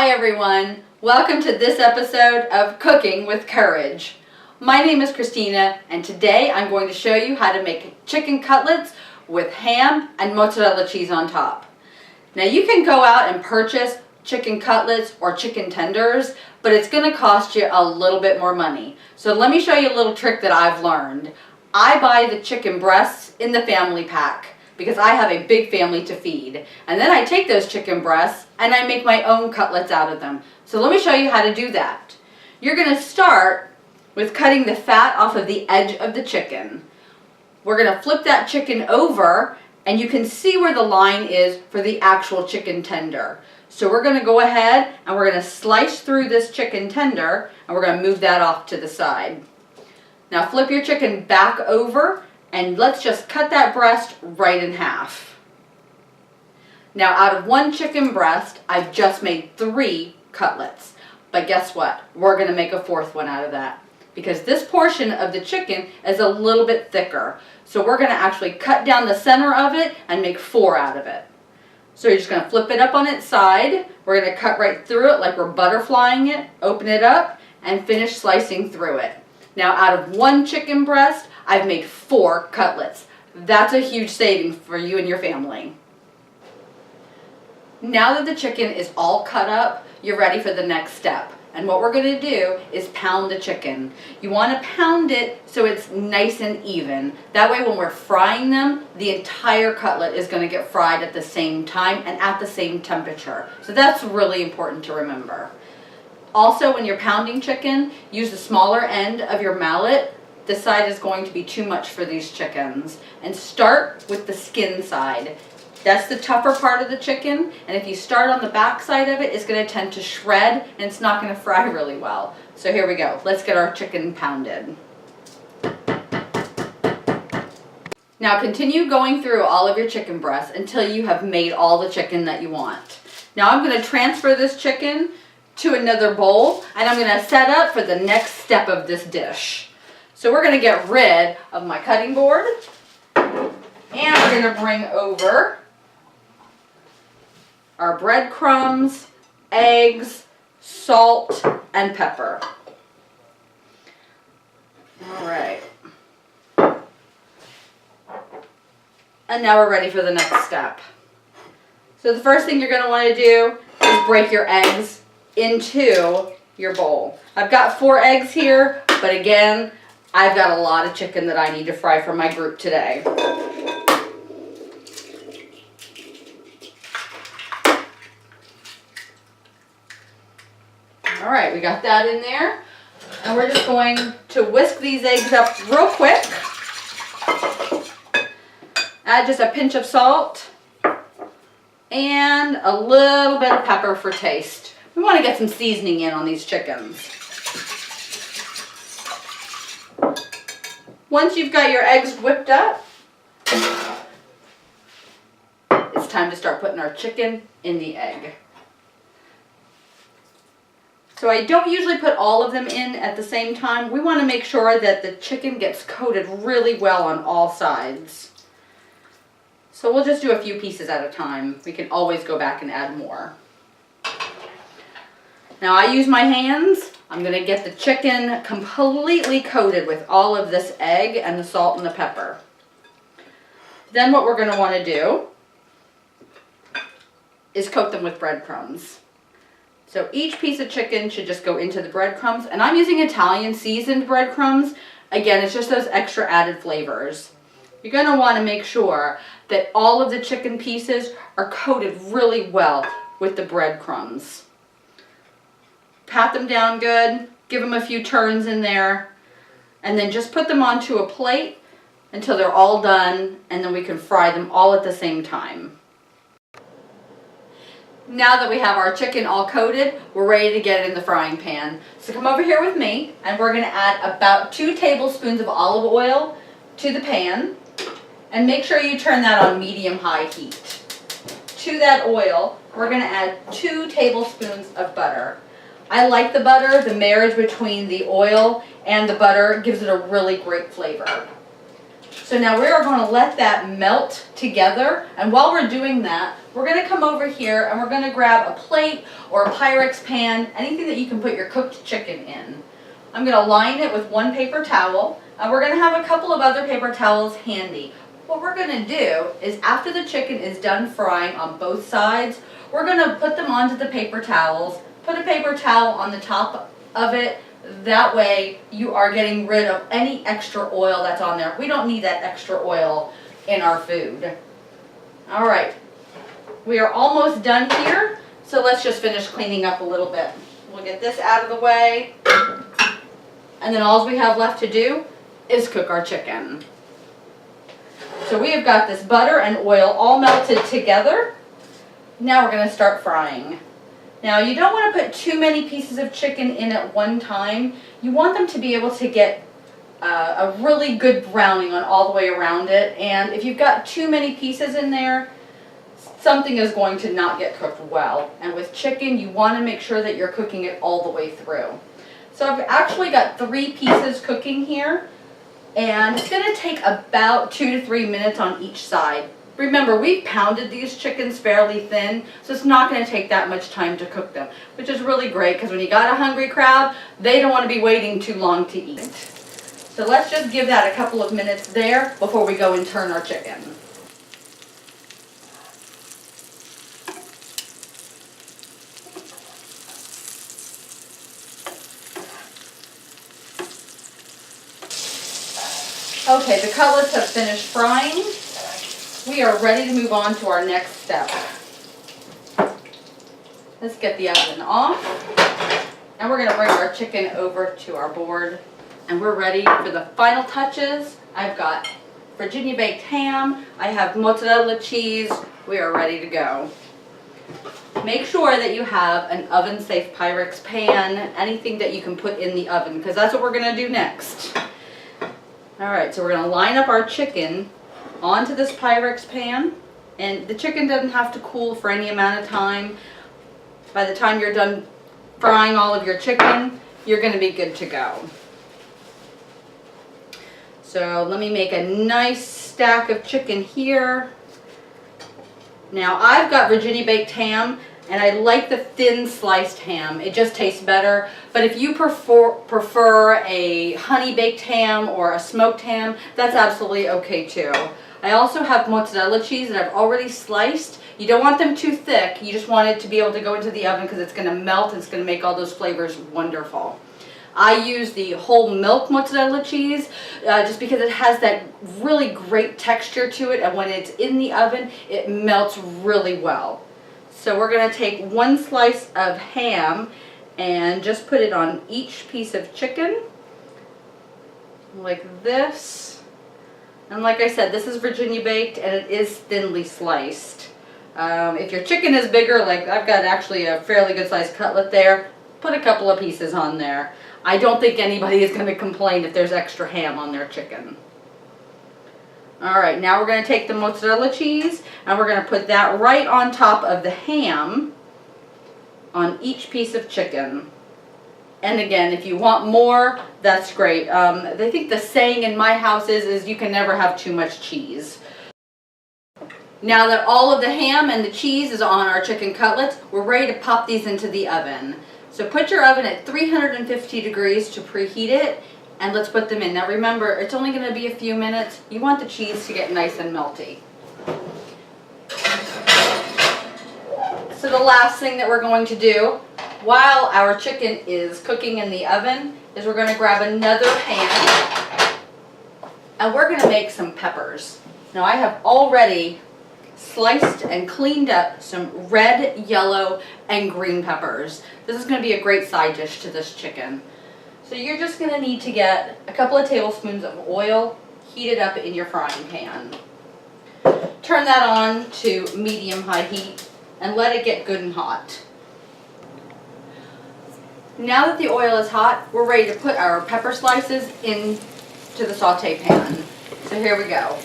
Hi everyone, welcome to this episode of Cooking with Courage. My name is Christina and today I'm going to show you how to make chicken cutlets with ham and mozzarella cheese on top. Now you can go out and purchase chicken cutlets or chicken tenders, but it's going to cost you a little bit more money. So let me show you a little trick that I've learned. I buy the chicken breasts in the family pack because I have a big family to feed. And then I take those chicken breasts and I make my own cutlets out of them. So let me show you how to do that. You're going to start with cutting the fat off of the edge of the chicken. We're going to flip that chicken over and you can see where the line is for the actual chicken tender. So we're going to go ahead and we're going to slice through this chicken tender and we're going to move that off to the side. Now flip your chicken back over and let's just cut that breast right in half. Now out of one chicken breast, I've just made 3 cutlets. But guess what? We're going to make a 4th one out of that. Because this portion of the chicken is a little bit thicker. So we're going to actually cut down the center of it and make 4 out of it. So you're just going to flip it up on its side. We're going to cut right through it like we're butterflying it. Open it up and finish slicing through it. Now out of one chicken breast, I've made 4 cutlets. That's a huge savings for you and your family. Now that the chicken is all cut up, you're ready for the next step. And what we're going to do is pound the chicken. You want to pound it so it's nice and even. That way when we're frying them, the entire cutlet is going to get fried at the same time and at the same temperature. So that's really important to remember. Also, when you're pounding chicken, use the smaller end of your mallet. This side is going to be too much for these chickens. And start with the skin side. That's the tougher part of the chicken, and if you start on the back side of it, it's going to tend to shred and it's not going to fry really well. So here we go. Let's get our chicken pounded. Now continue going through all of your chicken breasts until you have made all the chicken that you want. Now I'm going to transfer this chicken to another bowl and I'm going to set up for the next step of this dish. So we're going to get rid of my cutting board and we're going to bring over our breadcrumbs, eggs, salt, and pepper. All right. And now we're ready for the next step. So the first thing you're going to want to do is break your eggs into your bowl. I've got 4 eggs here, but again, I've got a lot of chicken that I need to fry for my group today. All right, we got that in there. And we're just going to whisk these eggs up real quick. Add just a pinch of salt and a little bit of pepper for taste. We want to get some seasoning in on these chickens. Once you've got your eggs whipped up, it's time to start putting our chicken in the egg. So I don't usually put all of them in at the same time. We want to make sure that the chicken gets coated really well on all sides. So we'll just do a few pieces at a time. We can always go back and add more. Now I use my hands. I'm going to get the chicken completely coated with all of this egg and the salt and the pepper. Then what we're going to want to do is coat them with breadcrumbs. So each piece of chicken should just go into the breadcrumbs. And I'm using Italian seasoned breadcrumbs. Again, it's just those extra added flavors. You're going to want to make sure that all of the chicken pieces are coated really well with the breadcrumbs. Pat them down good, give them a few turns in there, and then just put them onto a plate until they're all done, and then we can fry them all at the same time. Now that we have our chicken all coated, we're ready to get it in the frying pan. So come over here with me, and we're going to add about 2 tablespoons of olive oil to the pan, and make sure you turn that on medium-high heat. To that oil, we're going to add 2 tablespoons of butter. I like the butter. The marriage between the oil and the butter gives it a really great flavor. So now we are going to let that melt together, and while we're doing that, we're going to come over here and we're going to grab a plate or a Pyrex pan, anything that you can put your cooked chicken in. I'm going to line it with one paper towel, and we're going to have a couple of other paper towels handy. What we're going to do is after the chicken is done frying on both sides, we're going to put them onto the paper towels, put a paper towel on the top of it. That way you are getting rid of any extra oil that's on there. We don't need that extra oil in our food. All right, we are almost done here, so let's just finish cleaning up a little bit. We'll get this out of the way, and then all we have left to do is cook our chicken. So we have got this butter and oil all melted together. Now we're going to start frying. Now you don't want to put too many pieces of chicken in at one time. You want them to be able to get a really good browning on all the way around it. And if you've got too many pieces in there, something is going to not get cooked well. And with chicken, you want to make sure that you're cooking it all the way through. So I've actually got 3 pieces cooking here. And it's going to take about 2 to 3 minutes on each side. Remember, we've pounded these chickens fairly thin, so it's not going to take that much time to cook them, which is really great because when you got a hungry crowd, they don't want to be waiting too long to eat. So let's just give that a couple of minutes there before we go and turn our chicken. Okay, the cutlets have finished frying. We are ready to move on to our next step. Let's get the oven off. And we're going to bring our chicken over to our board. And we're ready for the final touches. I've got Virginia baked ham. I have mozzarella cheese. We are ready to go. Make sure that you have an oven-safe Pyrex pan, anything that you can put in the oven, because that's what we're going to do next. Alright, so we're going to line up our chicken onto this Pyrex pan, and the chicken doesn't have to cool for any amount of time. By the time you're done frying all of your chicken, you're going to be good to go. So let me make a nice stack of chicken here. Now I've got Virginia baked ham, and I like the thin sliced ham. It just tastes better. But if you prefer a honey baked ham or a smoked ham, that's absolutely okay too. I also have mozzarella cheese that I've already sliced. You don't want them too thick. You just want it to be able to go into the oven because it's going to melt and it's going to make all those flavors wonderful. I use the whole milk mozzarella cheese just because it has that really great texture to it, and when it's in the oven, it melts really well. So we're going to take 1 slice of ham and just put it on each piece of chicken, like this. And like I said, this is Virginia baked and it is thinly sliced. If your chicken is bigger, like I've got actually a fairly good sized cutlet there, put a couple of pieces on there. I don't think anybody is going to complain if there's extra ham on their chicken. Alright, now we're going to take the mozzarella cheese and we're going to put that right on top of the ham on each piece of chicken. And again, if you want more, that's great. I think the saying in my house is you can never have too much cheese. Now that all of the ham and the cheese is on our chicken cutlets, we're ready to pop these into the oven. So put your oven at 350 degrees to preheat it, and let's put them in. Now remember, it's only going to be a few minutes. You want the cheese to get nice and melty. So the last thing that we're going to do while our chicken is cooking in the oven is we're going to grab another pan and we're going to make some peppers. Now I have already sliced and cleaned up some red, yellow, and green peppers. This is going to be a great side dish to this chicken. So you're just going to need to get a couple of tablespoons of oil, heat it up in your frying pan. Turn that on to medium-high heat and let it get good and hot. Now that the oil is hot, we're ready to put our pepper slices into the saute pan. So here we go.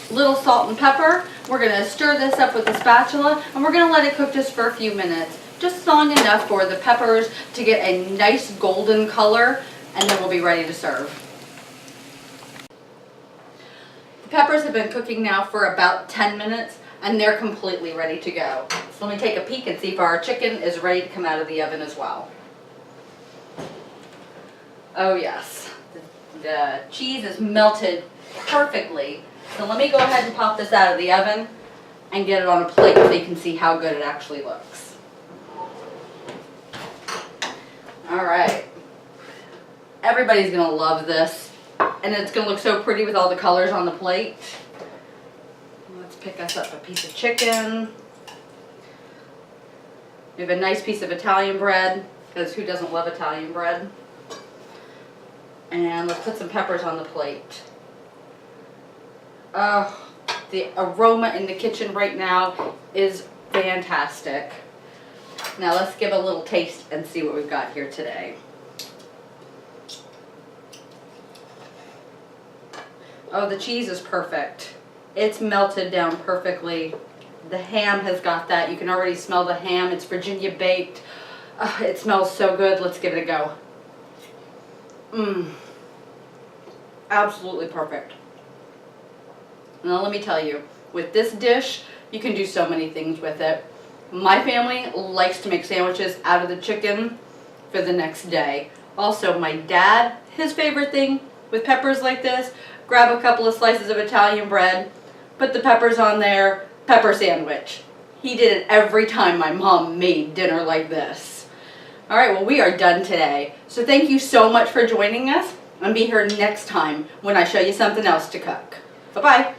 Little salt and pepper. We're going to stir this up with a spatula and we're going to let it cook just for a few minutes. Just long enough for the peppers to get a nice golden color, and then we'll be ready to serve. Peppers have been cooking now for about 10 minutes and they're completely ready to go. So let me take a peek and see if our chicken is ready to come out of the oven as well. Oh yes, the cheese is melted perfectly. So let me go ahead and pop this out of the oven and get it on a plate so you can see how good it actually looks. Alright, everybody's going to love this, and it's going to look so pretty with all the colors on the plate. Let's pick us up a piece of chicken. We have a nice piece of Italian bread, because who doesn't love Italian bread? And let's put some peppers on the plate. Oh, the aroma in the kitchen right now is fantastic. Now let's give a little taste and see what we've got here today. Oh, the cheese is perfect. It's melted down perfectly. The ham has got that. You can already smell the ham. It's Virginia baked. It smells so good. Let's give it a go. Absolutely perfect. Now let me tell you, with this dish, you can do so many things with it. My family likes to make sandwiches out of the chicken for the next day. Also, my dad, his favorite thing with peppers like this, grab a couple of slices of Italian bread, put the peppers on there, pepper sandwich. He did it every time my mom made dinner like this. Alright, well we are done today. So thank you so much for joining us, and be here next time when I show you something else to cook. Bye-bye.